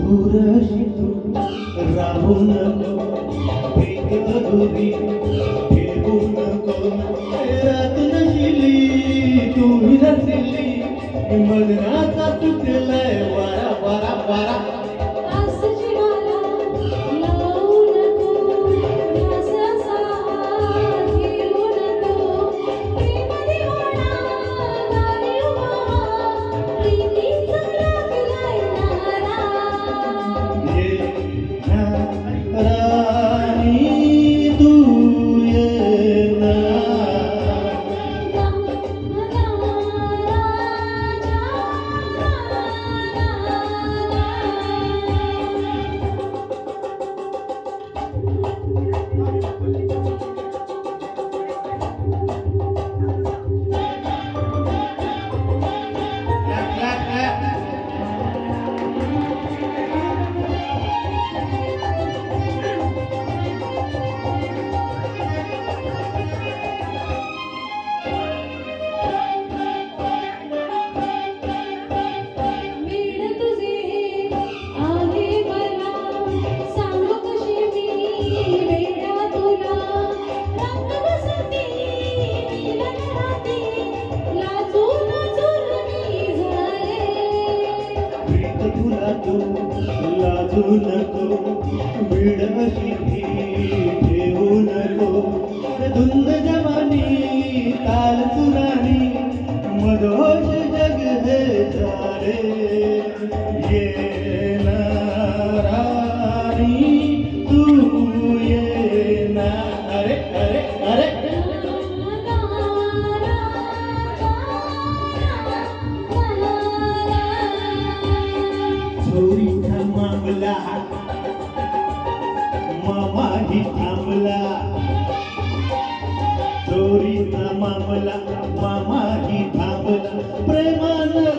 दूरशी तू राहू नको, प्रीत अधुरी ठेवू नको. रात नशिली तू नसली, मगनाचा तुटलाय वारा वारा वारा. लाजू नको, बीड अशी ठेवू नको. धुंद जवानी ताल सुरानी, मधोश जग हे सारे. ये ना राणी तू ये ना. अरे अरे अरे चोरीचा मामला मामाही थांबला. चोरीचा मामला मामाही थांबला. प्रेमानं